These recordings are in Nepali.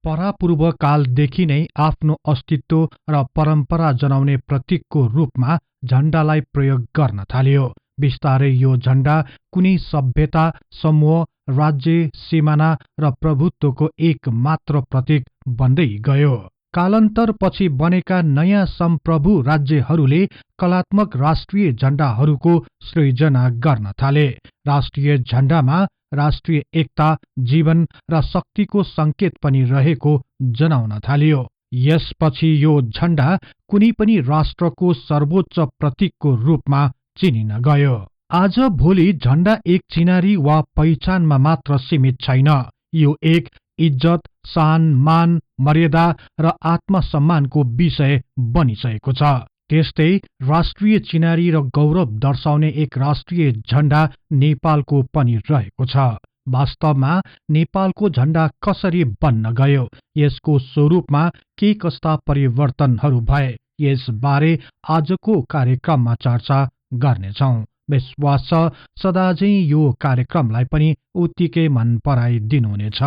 परापूर्व कालदेखि नै आफ्नो अस्तित्व र परम्परा जनाउने प्रतीकको रूपमा झण्डालाई प्रयोग गर्न थाल्यो। बिस्तारै यो झण्डा कुनै सभ्यता, समूह, राज्य, सिमाना र प्रभुत्वको एक मात्र प्रतीक बन्दै गयो। कालान्तरपछि बनेका नयाँ सम्प्रभु राज्यहरूले कलात्मक राष्ट्रिय झण्डाहरूको सृजना गर्न थाले। राष्ट्रिय झण्डामा राष्ट्रिय एकता, जीवन र शक्तिको संकेत पनि रहेको जनाउन थालियो। यसपछि यो झण्डा कुनै पनि राष्ट्रको सर्वोच्च प्रतीकको रूपमा चिनिन गयो। आज भोलि झण्डा एक चिनारी वा पहिचानमा मात्र सीमित छैन। यो एक इज्जत, शान, मान, मर्यादा र आत्मसम्मानको विषय बनिसकेको छ। त्यस्तै राष्ट्रिय चिनारी र गौरव दर्शाउने एक राष्ट्रिय झण्डा नेपालको पनि रहेको छ। वास्तवमा नेपालको झण्डा कसरी बन्न गयो, यसको स्वरूपमा के कस्ता परिवर्तनहरू भए, यसबारे आजको कार्यक्रममा चर्चा गर्नेछौं। विश्वास छ सदाझै यो कार्यक्रमलाई पनि उत्तिकै मन पराइदिनुहुनेछ।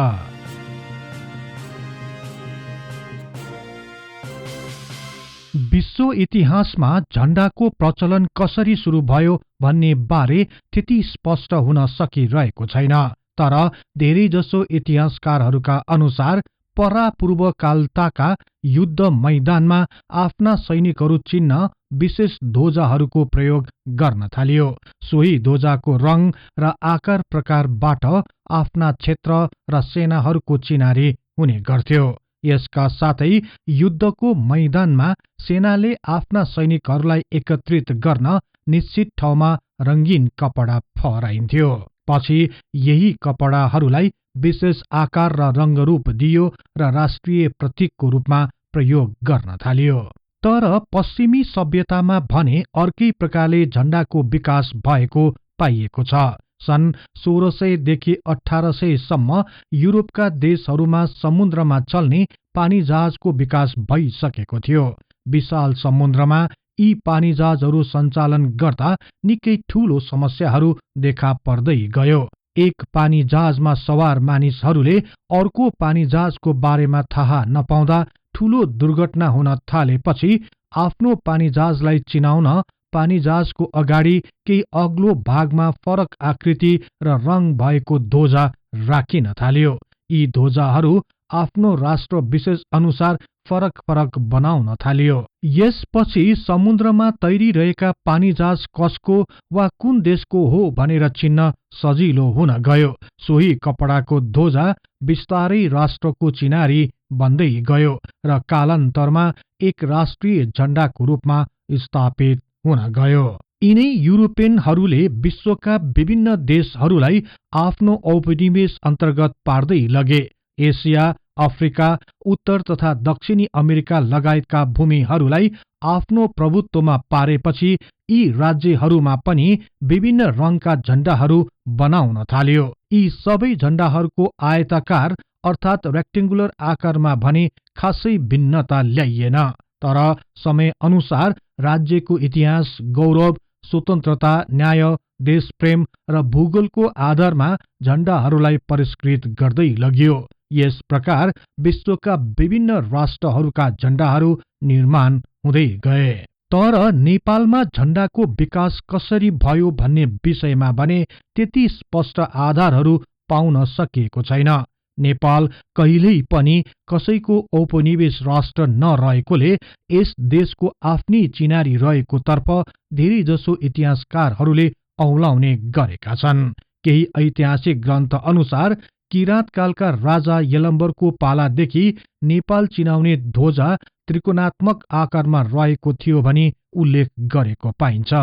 विश्व इतिहासमा झण्डाको प्रचलन कसरी सुरु भयो भन्ने बारे त्यति स्पष्ट हुन सकिरहेको छैन। तर धेरैजसो इतिहासकारहरूका अनुसार परापूर्व कालताका युद्ध मैदानमा आफ्ना सैनिकहरू चिन्न विशेष ध्वजाहरूको प्रयोग गर्न थालियो। सोही ध्वजाको रंग र आकार प्रकारबाट आफ्ना क्षेत्र र सेनाहरूको चिनारी हुने गर्थ्यो। यसका साथै युद्धको मैदानमा सेनाले आफ्ना सैनिकहरूलाई एकत्रित गर्न निश्चित ठाउँमा रंगीन कपडा फहराइन्थ्यो। पछि यही कपडाहरूलाई विशेष आकार र रंगरूप दियो र राष्ट्रिय प्रतीकको रूपमा प्रयोग गर्न थालियो। तर पश्चिमी सभ्यतामा भने अर्कै प्रकारले झण्डाको विकास भएको पाइएको छ। सन् 1600 देखि 1800 सम्म युरोपका देशहरूमा समुद्रमा चल्ने पानी जहाजको विकास भइसकेको थियो। विशाल समुद्रमा यी पानी जहाजहरू सञ्चालन गर्दा निकै ठूलो समस्याहरू देखा पर्दै गयो। एक पानी जहाजमा सवार मानिसहरूले अर्को पानी जहाजको बारेमा थाहा नपाउँदा ठूलो दुर्घटना हुन थालेपछि आफ्नो पानी जहाजलाई चिनाउन पानी जहाजको अगाडि केही अग्लो भागमा फरक आकृति र रंग भएको ध्वजा राखिन थालियो। यी ध्वजाहरू आफ्नो राष्ट्र विशेष अनुसार फरक फरक बनाउन थालियो। यसपछि समुद्रमा तैरिरहेका पानी जहाज कसको वा कुन देशको हो भनेर चिन्न सजिलो हुन गयो। सोही कपडाको ध्वजा बिस्तारै राष्ट्रको चिनारी बन्दै गयो र कालान्तरमा एक राष्ट्रिय झण्डाको रूपमा स्थापित हुन गयो। यिनै युरोपियनहरूले विश्वका विभिन्न देशहरूलाई आफ्नो औपनिवेश अन्तर्गत पार्दै लगे। एसिया, अफ्रिका, उत्तर तथा दक्षिणी अमेरिका लगायतका भूमिहरूलाई आफ्नो प्रभुत्वमा पारेपछि यी राज्यहरूमा पनि विभिन्न रंगका झण्डाहरू बनाउन थालियो। यी सबै झण्डाहरूको आयताकार अर्थात रेक्टेंगुलर आकारमा भने खासै भिन्नता ल्याइएन। तर समय अनुसार राज्यको इतिहास, गौरव, स्वतन्त्रता, न्याय, देशप्रेम र भूगोलको आधारमा झण्डाहरूलाई परिष्कृत गर्दै लगियो। यस प्रकार विश्वका विभिन्न राष्ट्रहरूका झण्डाहरू निर्माण हुँदै गए। तर नेपालमा झण्डाको विकास कसरी भयो भन्ने विषयमा भने त्यति स्पष्ट आधारहरू पाउन सकिएको छैन। नेपाल कहिल्यै पनि कसैको औपनिवेश राष्ट्र नरहेकोले यस देशको आफ्नै चिनारी रहेको तर्फ धेरैजसो इतिहासकारहरूले औलाउने गरेका छन्। केही ऐतिहासिक ग्रन्थ अनुसार किराँतकालका राजा यलम्बरको पालादेखि नेपाल चिनाउने ध्वजा त्रिकोणात्मक आकारमा रहेको थियो भनी उल्लेख गरेको पाइन्छ।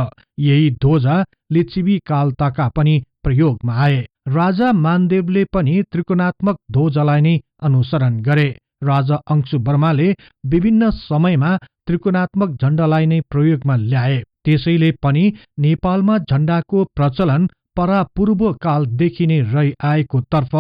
यही ध्वजा लिच्छवी कालताका पनि प्रयोगमा आए। राजा मानदेवले पनि त्रिकोणात्मक ध्वजालाई नै अनुसरण गरे। राजा अंशुवर्माले विभिन्न समयमा त्रिकोणात्मक झण्डालाई नै प्रयोगमा ल्याए। त्यसैले पनि नेपालमा झण्डाको प्रचलन परापूर्व कालदेखि नै रहि आएको तर्फ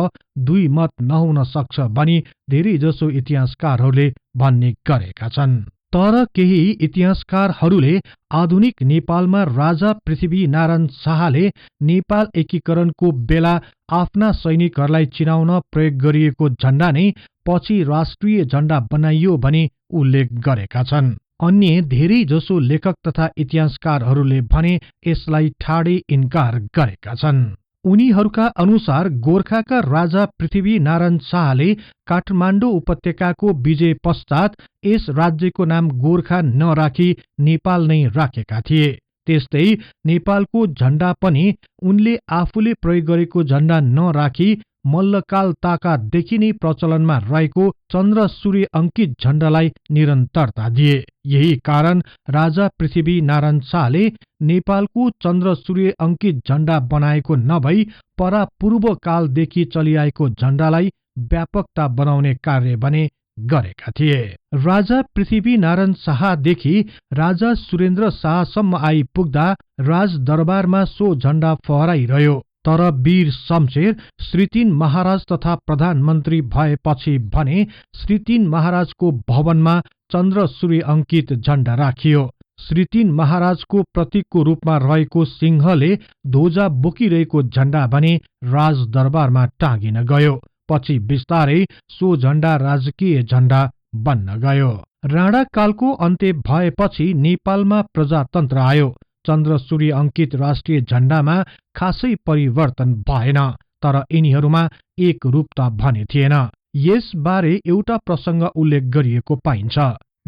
दुई मत नहुन सक्छ भनी धेरैजसो इतिहासकारहरूले भन्ने गरेका छन्। तर केही इतिहासकारहरूले आधुनिक नेपालमा राजा पृथ्वीनारायण शाहले नेपाल एकीकरणको बेला आफ्ना सैनिकहरूलाई चिनाउन प्रयोग गरिएको झण्डा नै पछि राष्ट्रिय झण्डा बनाइयो भनी उल्लेख गरेका छन्। अन्य धेरै जसो लेखक तथा इतिहासकारहरूले भने यसलाई ठाडै इन्कार गरेका छन्। उनीहरूका अनुसार गोर्खाका राजा पृथ्वीनारायण शाहले काठमाडौँ उपत्यकाको विजय पश्चात यस राज्यको नाम गोर्खा नराखी नेपाल नै राखेका थिए। त्यस्तै नेपालको झण्डा पनि उनले आफूले प्रयोग गरेको झण्डा नराखी मल्लकाल ताकादेखि नै प्रचलनमा रहेको चन्द्र सूर्य अंकित झण्डालाई निरन्तरता दिए। यही कारण राजा पृथ्वीनारायण शाहले नेपालको चन्द्र सूर्य अंकित झण्डा बनाएको नभई परापूर्व कालदेखि चलिआएको झण्डालाई व्यापकता बनाउने कार्य भने गरेका थिए। राजा पृथ्वीनारायण शाहदेखि राजा सुरेन्द्र शाहसम्म आइपुग्दा राजदरबारमा सो झण्डा फहराइरह्यो। तर वीर शमशेर श्री 3 महाराज तथा प्रधानमन्त्री भएपछि भने श्री 3 महाराजको भवनमा चन्द्र सूर्य अंकित झण्डा राखियो। श्री 3 महाराजको प्रतीकको रूपमा रहेको सिंहले ध्वजा बोकिरहेको झण्डा भने राजदरबारमा टाँगिन गयो। पछि बिस्तारै सो झण्डा राजकीय झण्डा बन्न गयो। राणाकालको अन्त्य भएपछि नेपालमा प्रजातन्त्र आयो। चन्द्र सूर्य अंकित राष्ट्रिय झण्डामा खासै परिवर्तन भएन, तर यिनीहरूमा एक रूपता भने थिएन। यसबारे एउटा प्रसंग उल्लेख गरिएको पाइन्छ।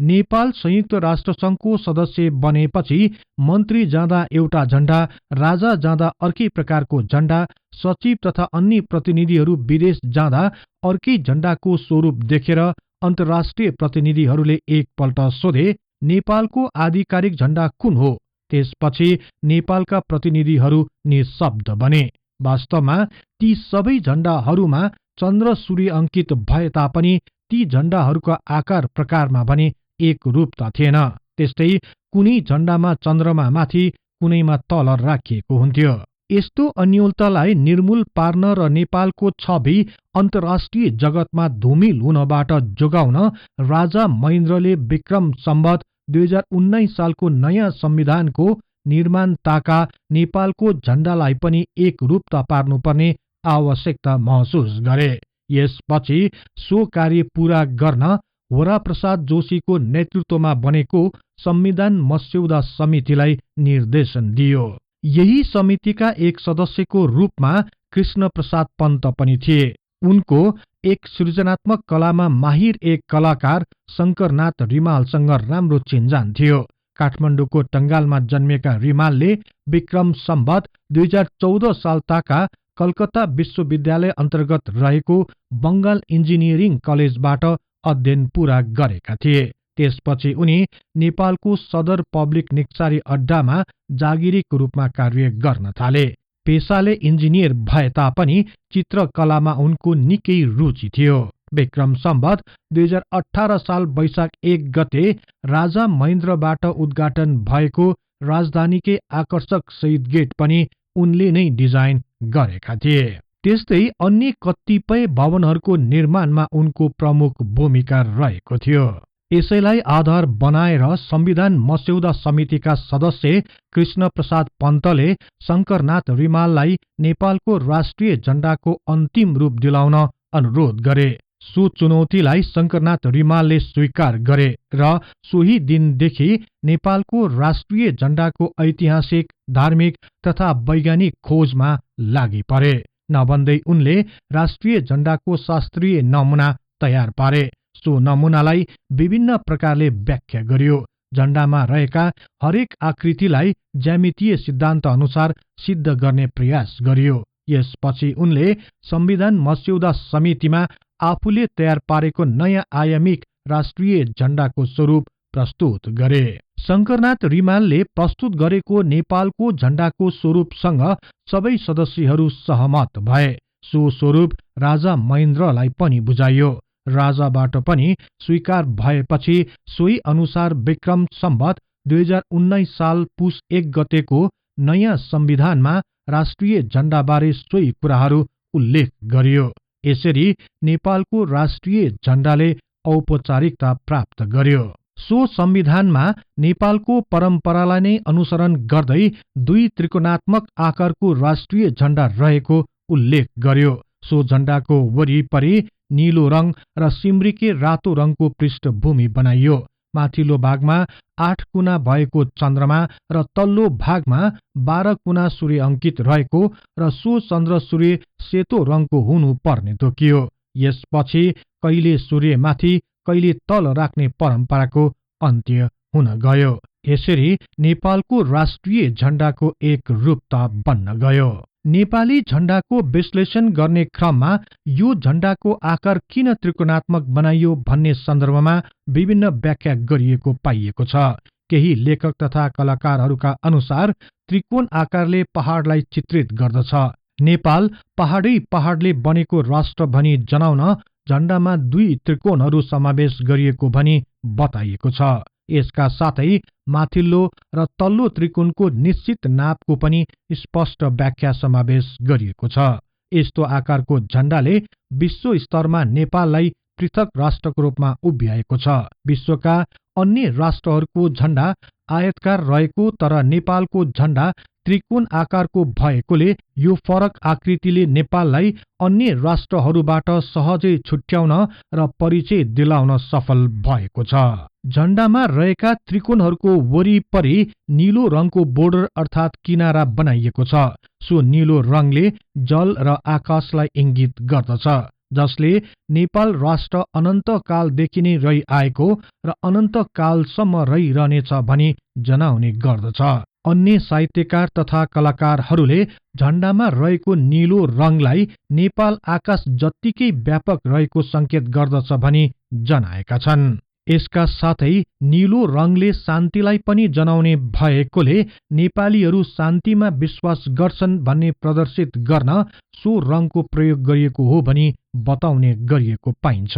नेपाल संयुक्त राष्ट्रसंघको सदस्य बनेपछि मन्त्री जाँदा एउटा झण्डा, राजा जाँदा अर्कै प्रकारको झण्डा, सचिव तथा अन्य प्रतिनिधिहरू विदेश जाँदा अर्कै झण्डाको स्वरूप देखेर अन्तर्राष्ट्रिय प्रतिनिधिहरूले एकपल्ट सोधे, नेपालको आधिकारिक झण्डा कुन हो? त्यसपछि नेपालका प्रतिनिधिहरू निशब्द बने। वास्तवमा ती सबै झण्डाहरूमा चन्द्र सूर्य अंकित भए तापनि ती झण्डाहरूका आकार प्रकारमा भने एक रूपता थिएन। त्यस्तै कुनै झण्डामा चन्द्रमा माथि, कुनैमा तल राखिएको हुन्थ्यो। यस्तो अन्योलतालाई निर्मूल पार्न र नेपालको छवि अन्तर्राष्ट्रिय जगतमा धुमिल हुनबाट जोगाउन राजा महेन्द्रले विक्रम सम्वत 2019 सालको नयाँ संविधानको निर्माण ताका नेपालको झण्डालाई पनि एक रूपता पार्नुपर्ने आवश्यकता महसुस गरे। यसपछि सो कार्य पूरा गर्न वराप्रसाद जोशीको नेतृत्वमा बनेको संविधान मस्यौदा समितिलाई निर्देशन दियो। यही समितिका एक सदस्यको रूपमा कृष्ण प्रसाद पन्त पनि थिए। उनको एक सृजनात्मक कलामा माहिर एक कलाकार शंकरनाथ रिमालसँग राम्रो चिनजान थियो। काठमाडौँको टंगालमा जन्मेका रिमालले विक्रम सम्वत 2014 साल ताका कलकत्ता विश्वविद्यालय अन्तर्गत रहेको बंगाल इन्जिनियरिङ कलेजबाट अध्ययन पूरा गरेका थिए। त्यसपछि उनी नेपालको सदर पब्लिक निक्सारी अड्डामा जागिरीको रूपमा कार्य गर्न थाले। पेशाले इन्जिनियर भए तापनि चित्रकलामा उनको निकै रुचि थियो। विक्रम सम्वत 2018 साल वैशाख 1 गते राजा महेन्द्रबाट उद्घाटन भएको राजधानीकै आकर्षक शहीद गेट पनि उनले नै डिजाइन गरेका थिए। त्यस्तै अन्य कतिपय भवनहरूको निर्माणमा उनको प्रमुख भूमिका रहेको थियो। यसैलाई आधार बनाएर संविधान मस्यौदा समितिका सदस्य कृष्ण प्रसाद पन्तले शंकरनाथ रिमाललाई नेपालको राष्ट्रिय झण्डाको अन्तिम रूप दिलाउन अनुरोध गरे। सो चुनौतीलाई शंकरनाथ रिमालले स्वीकार गरे र सोही दिनदेखि नेपालको राष्ट्रिय झण्डाको ऐतिहासिक, धार्मिक तथा वैज्ञानिक खोजमा लागि परे। नभन्दै उनले राष्ट्रिय झण्डाको शास्त्रीय नमुना तयार पारे। सो नमुनालाई विभिन्न प्रकारले व्याख्या गरियो। झण्डामा रहेका हरेक आकृतिलाई ज्यामितीय सिद्धान्त अनुसार सिद्ध गर्ने प्रयास गरियो। यसपछि उनले संविधान मस्यौदा समितिमा आफूले तयार पारेको नयाँ आयामिक राष्ट्रिय झण्डाको स्वरूप प्रस्तुत गरे। शंकरनाथ रिमालले प्रस्तुत गरेको नेपालको झण्डाको स्वरूपसँग सबै सदस्यहरू सहमत भए। सो स्वरूप राजा महेन्द्रलाई पनि बुझाइयो। राजाबाट पनि स्वीकार भएपछि सोही अनुसार विक्रम सम्वत 2019 साल पुस 1 गतेको नयाँ संविधानमा राष्ट्रिय झण्डाबारे सोही कुराहरू उल्लेख गरियो। यसरी नेपालको राष्ट्रिय झण्डाले औपचारिकता प्राप्त गर्यो। सो संविधानमा नेपालको परम्परालाई नै अनुसरण गर्दै दुई त्रिकोणात्मक आकारको राष्ट्रिय झण्डा रहेको उल्लेख गर्यो। सो झण्डाको वरिपरि नीलो रङ र सिम्रिके रातो रङको पृष्ठभूमि बनाइयो। माथिल्लो भागमा 8 कुना भएको चन्द्रमा र तल्लो भागमा 12 कुना सूर्य अंकित रहेको र सो चन्द्र सूर्य सेतो रङको हुनु पर्ने तोकियो। यसपछि कहिले सूर्यमाथि कहिले तल राख्ने परम्पराको अन्त्य हुन गयो। यसरी नेपालको राष्ट्रिय झण्डाको एक रूपता बन्न गयो। नेपाली झण्डाको विश्लेषण गर्ने क्रममा यो झण्डाको आकार किन त्रिकोणात्मक बनाइयो भन्ने सन्दर्भमा विभिन्न व्याख्या गरिएको पाइएको छ। केही लेखक तथा कलाकारहरूका अनुसार त्रिकोण आकारले पहाडलाई चित्रित गर्दछ। नेपाल पहाडले बनेको राष्ट्र भनी जनाउन झण्डामा 2 त्रिकोणहरू समावेश गरिएको भनी बताइएको छ। यसका साथै माथिल्लो र तल्लो त्रिकोणको निश्चित नापको पनि स्पष्ट व्याख्या समावेश गरिएको छ। यस्तो आकारको झण्डाले विश्व स्तरमा नेपाललाई पृथक राष्ट्रको रूपमा उभ्याएको छ। विश्वका अन्य राष्ट्रहरूको झण्डा आयतकार रहेको तर नेपालको झण्डा त्रिकोण आकारको भएकोले यो फरक आकृतिले नेपाललाई अन्य राष्ट्रहरूबाट सहजै छुट्याउन र परिचय दिलाउन सफल भएको छ। झण्डामा रहेका त्रिकोणहरूको वरिपरि नीलो रङको बोर्डर अर्थात किनारा बनाइएको छ। सो नीलो रङले जल र आकाशलाई इंगित गर्दछ, जसले नेपाल राष्ट्र अनन्त कालदेखि नै रहिआएको र अनन्त कालसम्म रहिरहनेछ भनी जनाउने गर्दछ। अन्य साहित्यकार तथा कलाकारहरूले झण्डामा रहेको नीलो रङलाई नेपाल आकाश जत्तिकै व्यापक रहेको संकेत गर्दछ भनी जनाएका छन्। यसका साथै नीलो रङले शान्तिलाई पनि जनाउने भएकोले नेपालीहरू शान्तिमा विश्वास गर्छन् भन्ने प्रदर्शित गर्न सो रङको प्रयोग गरिएको हो भनी बताउने गरिएको पाइन्छ।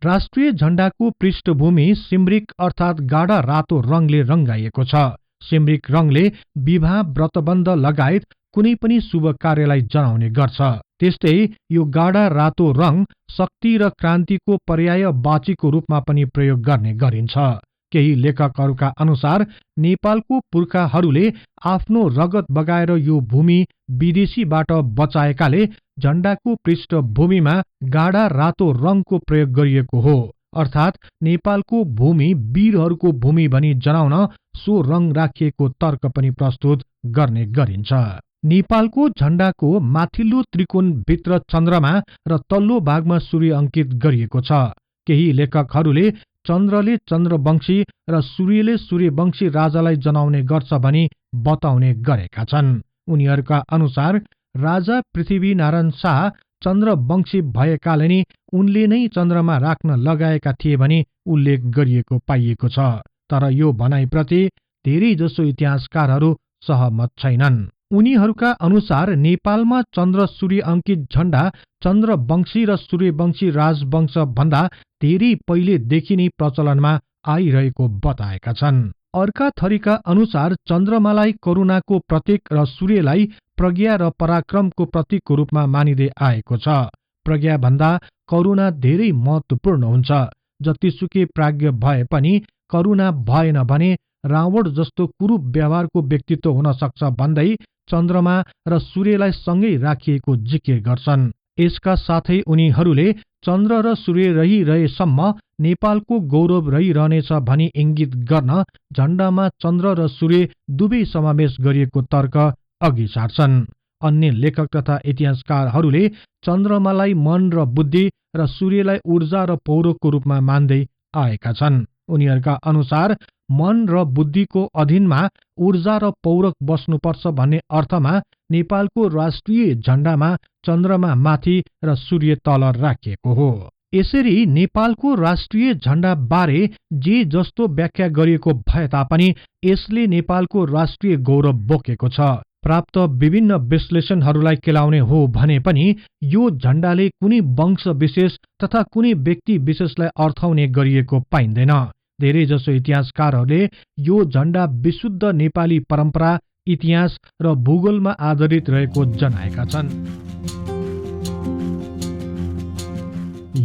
राष्ट्रिय झण्डाको पृष्ठभूमि सिम्रिक अर्थात गाढा रातो रङले रंगाइएको छ। सिम्रिक रङले विवाह, व्रतबन्ध लगायत कुनै पनि शुभ कार्यलाई जनाउने गर्छ। त्यस्तै यो गाढा रातो रङ शक्ति र क्रान्तिको पर्यायवाचीको रूपमा पनि प्रयोग गर्ने गरिन्छ। केही लेखकहरूका अनुसार नेपालको पुर्खाहरूले आफ्नो रगत बगाएर यो भूमि विदेशीबाट बचाएकाले झण्डाको पृष्ठभूमिमा गाढा रातो रङको प्रयोग गरिएको हो, अर्थात नेपालको भूमि वीरहरूको भूमि भनी जनाउन सो रङ राखिएको तर्क पनि प्रस्तुत गर्ने गरिन्छ। नेपालको झण्डाको माथिल्लो त्रिकोण भित्र चन्द्रमा र तल्लो भागमा सूर्य अंकित गरिएको छ। केही लेखकहरूले चन्द्रले चन्द्रवंशी र सूर्यले सूर्यवंशी राजालाई जनाउने गर्छ भनी बताउने गरेका छन्। उनीहरूका अनुसार राजा पृथ्वीनारायण शाह चन्द्रवंशी भएकाले नै उनले नै चन्द्रमा राख्न लगाएका थिए भनी उल्लेख गरिएको पाइएको छ। तर यो भनाइप्रति धेरै जसो इतिहासकारहरू सहमत छैनन्। उनीहरूका अनुसार नेपालमा चन्द्र सूर्य अंकित झण्डा चन्द्रवंशी र सूर्यवंशी राजवंश भन्दा धेरै पहिलेदेखि नै प्रचलनमा आइरहेको बताएका छन्। अर्का थरीका अनुसार चन्द्रमालाई करुणाको प्रतीक र सूर्यलाई प्रज्ञा र पराक्रमको प्रतीकको रूपमा मानिँदै आएको छ। प्रज्ञा भन्दा करुणा धेरै महत्वपूर्ण हुन्छ। जतिसुकै प्राज्ञ भए पनि करुणा भएन भने रावण जस्तो कुरूप व्यवहारको व्यक्तित्व हुन सक्छ भन्दै चन्द्रमा र सूर्यलाई सँगै राखिएको जिकिर गर्छन्। यसका साथै उनीहरूले चन्द्र र सूर्य रहिरहेसम्म नेपालको गौरव रहिरहनेछ भनी इंगित गर्न झण्डामा चन्द्र र सूर्य दुवै समावेश गरिएको तर्क अघि सार्छन्। अन्य लेखक तथा इतिहासकारहरूले चन्द्रमालाई मन र बुद्धि र सूर्यलाई ऊर्जा र पौरखको रूपमा मान्दै आएका छन्। उनीहरूका अनुसार मन र बुद्धिको अधीनमा ऊर्जा र पौरख बस्नुपर्छ भन्ने अर्थमा नेपालको राष्ट्रिय झण्डामा चन्द्रमा माथि र सूर्य तल राखिएको हो। यसरी नेपालको राष्ट्रिय झण्डा बारे जे जस्तो व्याख्या गरिएको भए तापनि यसले नेपालको राष्ट्रिय गौरव बोकेको छ। प्राप्त विभिन्न विश्लेषणहरूलाई केलाउने हो भने पनि यो झण्डाले कुनै वंश विशेष तथा कुनै व्यक्ति विशेषलाई अर्थाउने गरिएको पाइँदैन। धेरै जसो इतिहासकारहरूले यो झण्डा विशुद्ध नेपाली परम्परा, इतिहास र भूगोलमा आधारित रहेको जनाएका छन्।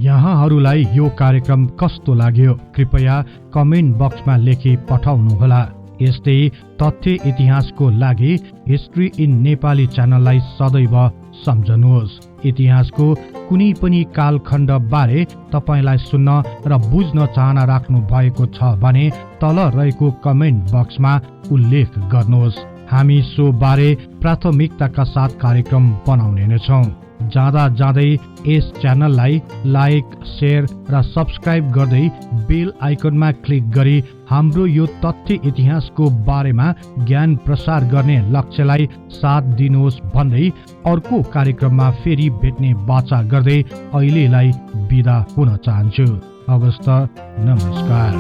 यहाँहरूलाई यो कार्यक्रम कस्तो लाग्यो कृपया कमेन्ट बक्समा लेखी पठाउनुहोला। यस्तै तथ्य इतिहासको लागि हिस्ट्री इन नेपाली च्यानललाई सदैव सम्झनुहोस्। इतिहासको कुनै पनि कालखण्ड बारे तपाईलाई सुन्न र बुझ्न चाहना राख्नु भएको छ भने तल रहेको कमेन्ट बक्समा उल्लेख गर्नुहोस्। हामी सो बारे प्राथमिकताका साथ कार्यक्रम बनाउने नै छौं। जाँदा जाँदै यस च्यानललाई लाइक, शेयर र सब्स्क्राइब गर्दै बेल आइकनमा क्लिक गरी हाम्रो यो तथ्य इतिहासको बारेमा ज्ञान प्रसार गर्ने लक्ष्यलाई साथ दिनुहोस् भन्दै अर्को कार्यक्रममा फेरि भेट्ने बाचा गर्दै अहिलेलाई बिदा हुन चाहन्छु। हवस् त, नमस्कार।